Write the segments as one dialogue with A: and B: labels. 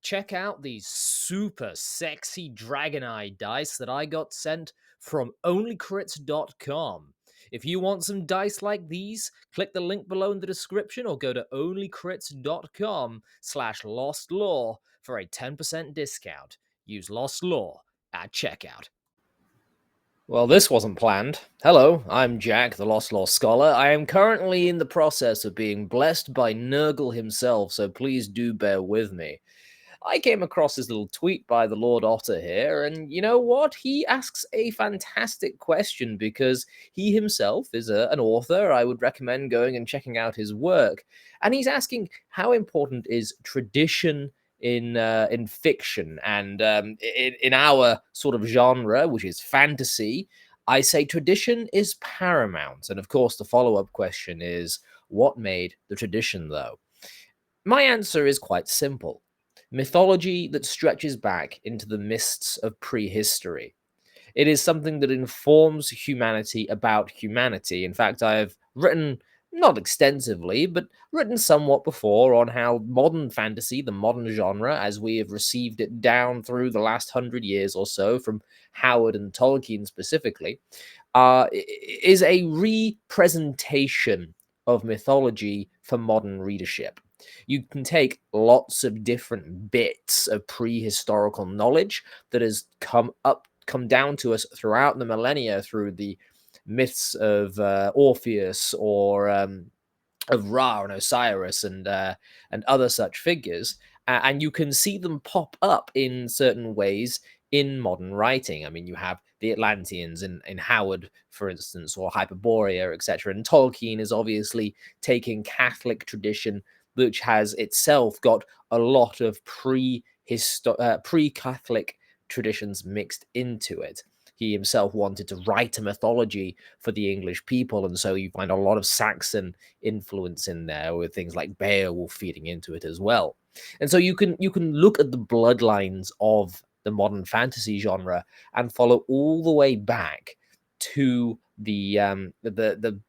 A: check out these super sexy dragon eye dice that I got sent from onlycrits.com. If you want some dice like these, click the link below in the description or go to onlycrits.com/lostlaw for a 10% discount. Use Lost Law at checkout. Well, this wasn't planned. Hello, I'm Jack, the Lost Law Scholar. I am currently in the process of being blessed by Nurgle himself, so please do bear with me. I came across this little tweet by the Lord Otter here, and you know what? He asks a fantastic question because he himself is an author. I would recommend going and checking out his work. And he's asking how important is tradition in fiction and in our sort of genre, which is fantasy. I say tradition is paramount, and of course, the follow-up question is, what made the tradition, though? My answer is quite simple: mythology that stretches back into the mists of prehistory. It is something that informs humanity about humanity. In fact, I have written, not extensively, but written somewhat before on how modern fantasy, the modern genre, as we have received it down through the last 100 years or so, from Howard and Tolkien specifically, is a representation of mythology for modern readership. You can take lots of different bits of prehistorical knowledge that has come down to us throughout the millennia through the myths of Orpheus or of Ra and Osiris and other such figures, and you can see them pop up in certain ways in modern writing. I mean, you have the Atlanteans in Howard, for instance, or Hyperborea, etc. And Tolkien is obviously taking Catholic tradition, which has itself got a lot of pre-Catholic traditions mixed into it. He himself wanted to write a mythology for the English people, and so you find a lot of Saxon influence in there, with things like Beowulf feeding into it as well. And so you can look at the bloodlines of the modern fantasy genre and follow all the way back to the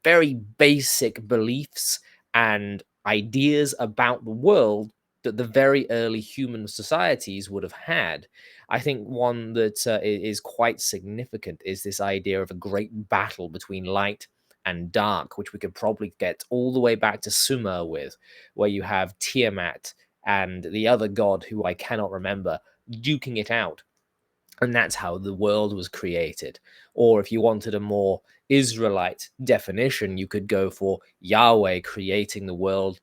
A: very basic beliefs and ideas about the world that the very early human societies would have had. I think one that is quite significant is this idea of a great battle between light and dark, which we could probably get all the way back to Sumer with, where you have Tiamat and the other god who I cannot remember duking it out. And that's how the world was created. Or if you wanted a more Israelite definition, you could go for Yahweh creating the world,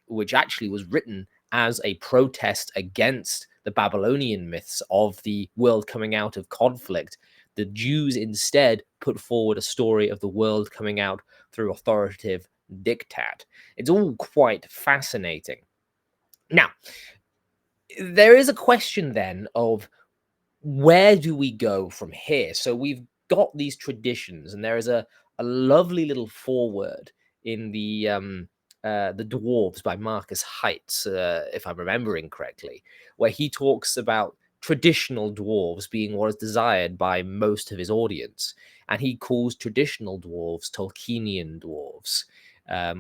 A: which actually was written as a protest against the Babylonian myths of the world coming out of conflict. The Jews instead put forward a story of the world coming out through authoritative diktat. It's all quite fascinating. Now, there is a question then of, where do we go from here? So we've got these traditions, and there is a lovely little foreword in the Dwarves by Marcus Heitz, if I'm remembering correctly, where he talks about traditional dwarves being what is desired by most of his audience, and he calls traditional dwarves Tolkienian dwarves.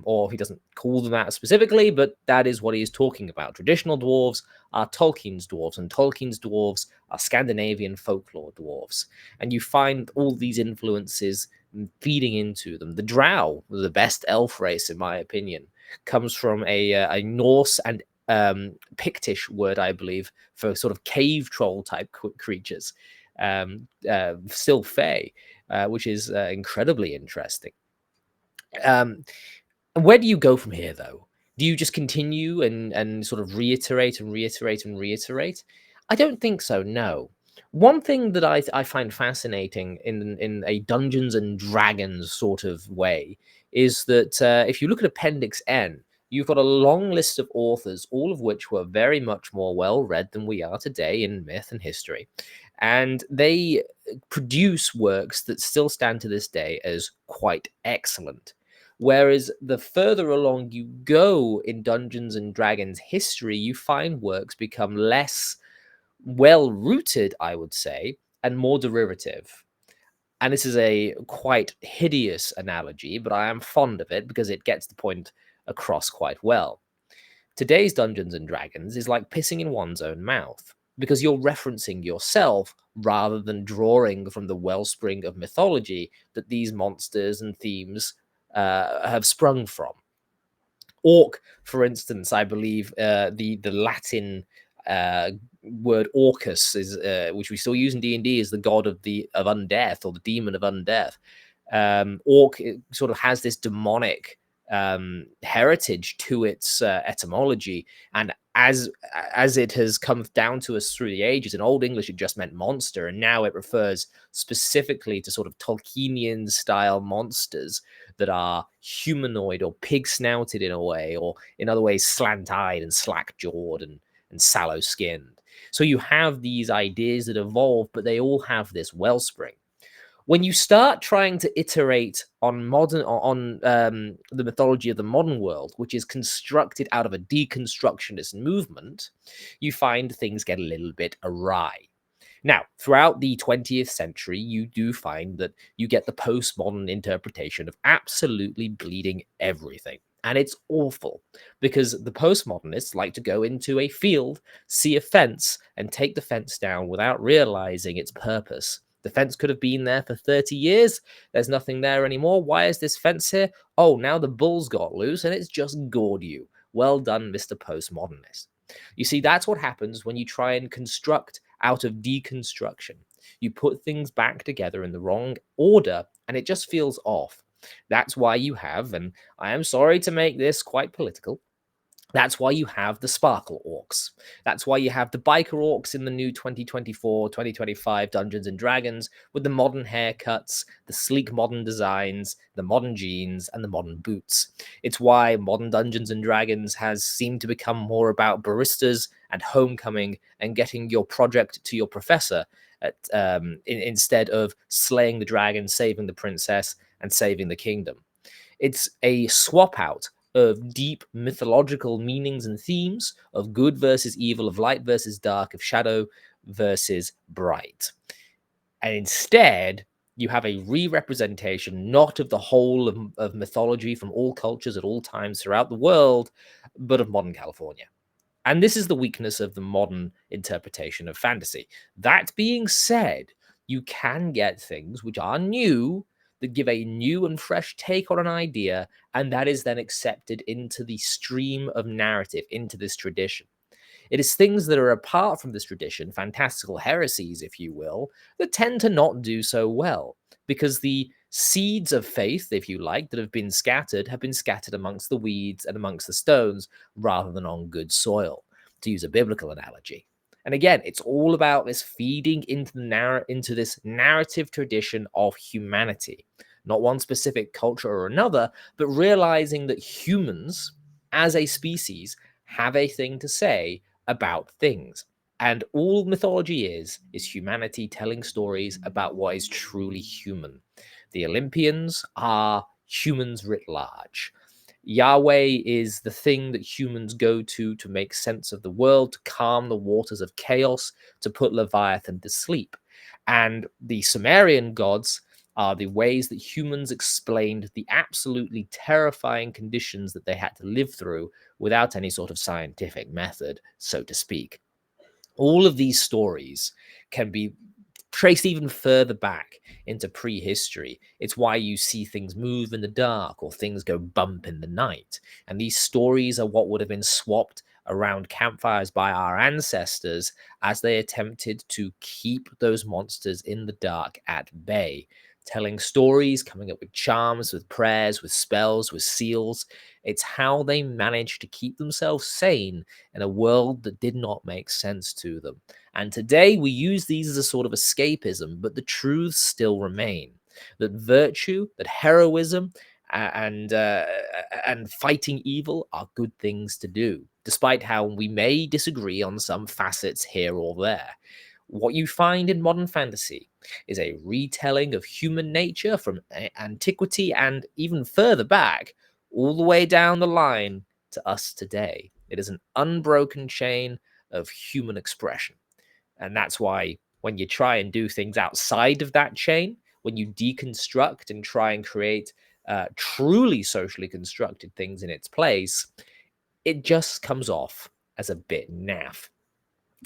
A: Or he doesn't call them that specifically, but that is what he is talking about. Traditional dwarves are Tolkien's dwarves, and Tolkien's dwarves are Scandinavian folklore dwarves. And you find all these influences feeding into them. The Drow, the best elf race, in my opinion, comes from a Norse and Pictish word, I believe, for sort of cave troll type creatures, still Fey, which is incredibly interesting. Where do you go from here, though? Do you just continue and sort of reiterate and reiterate and reiterate? I don't think so, no. One thing that I find fascinating in a Dungeons and Dragons sort of way is that if you look at Appendix N, you've got a long list of authors, all of which were very much more well-read than we are today in myth and history. And they produce works that still stand to this day as quite excellent. Whereas the further along you go in Dungeons and Dragons history, you find works become less well rooted, I would say, and more derivative. And this is a quite hideous analogy, but I am fond of it because it gets the point across quite well. Today's Dungeons and Dragons is like pissing in one's own mouth because you're referencing yourself rather than drawing from the wellspring of mythology that these monsters and themes have sprung from. Orc, for instance, I believe the Latin word orcus is which we still use in D&D, is the god of undeath, or the demon of undeath. Orc, it sort of has this demonic heritage to its etymology, and as it has come down to us through the ages, in Old English it just meant monster, and now it refers specifically to sort of Tolkienian style monsters that are humanoid or pig snouted in a way, or in other ways slant eyed and slack jawed and sallow skinned. So you have these ideas that evolve, but they all have this wellspring. When you start trying to iterate on the mythology of the modern world, which is constructed out of a deconstructionist movement, you find things get a little bit awry. Now, throughout the 20th century, you do find that you get the postmodern interpretation of absolutely bleeding everything. And it's awful because the postmodernists like to go into a field, see a fence, and take the fence down without realizing its purpose. The fence could have been there for 30 years. There's nothing there anymore. Why is this fence here? Oh, now the bulls got loose and it's just gored you. Well done, Mr. Postmodernist. You see, that's what happens when you try and construct out of deconstruction. You put things back together in the wrong order and it just feels off. That's why you have, and I am sorry to make this quite political, that's why you have the sparkle orcs. That's why you have the biker orcs in the new 2024, 2025 Dungeons and Dragons with the modern haircuts, the sleek modern designs, the modern jeans, and the modern boots. It's why modern Dungeons and Dragons has seemed to become more about baristas and homecoming and getting your project to your professor instead of slaying the dragon, saving the princess, and saving the kingdom. It's a swap out of deep mythological meanings and themes, of good versus evil, of light versus dark, of shadow versus bright. And instead, you have a re-representation not of the whole of mythology from all cultures at all times throughout the world, but of modern California. And this is the weakness of the modern interpretation of fantasy. That being said, you can get things which are new, that give a new and fresh take on an idea, and that is then accepted into the stream of narrative, into this tradition. It is things that are apart from this tradition, fantastical heresies, if you will, that tend to not do so well, because the seeds of faith, if you like, that have been scattered amongst the weeds and amongst the stones rather than on good soil, to use a biblical analogy. And again, it's all about this feeding into this narrative tradition of humanity, not one specific culture or another, but realizing that humans as a species have a thing to say about things. And all mythology is humanity telling stories about what is truly human. The Olympians are humans writ large. Yahweh is the thing that humans go to make sense of the world, to calm the waters of chaos, to put Leviathan to sleep. And the Sumerian gods are the ways that humans explained the absolutely terrifying conditions that they had to live through without any sort of scientific method, so to speak. All of these stories can be traced even further back into prehistory. It's why you see things move in the dark or things go bump in the night. And these stories are what would have been swapped around campfires by our ancestors as they attempted to keep those monsters in the dark at bay. Telling stories, coming up with charms, with prayers, with spells, with seals. It's how they managed to keep themselves sane in a world that did not make sense to them. And today we use these as a sort of escapism, but the truths still remain. That virtue, that heroism, and fighting evil are good things to do, despite how we may disagree on some facets here or there. What you find in modern fantasy is a retelling of human nature from antiquity and even further back, all the way down the line to us today. It is an unbroken chain of human expression. And that's why when you try and do things outside of that chain, when you deconstruct and try and create truly socially constructed things in its place, it just comes off as a bit naff.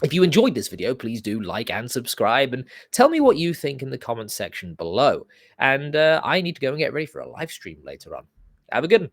A: If you enjoyed this video, please do like and subscribe, and tell me what you think in the comments section below. And I need to go and get ready for a live stream later on. Have a good one.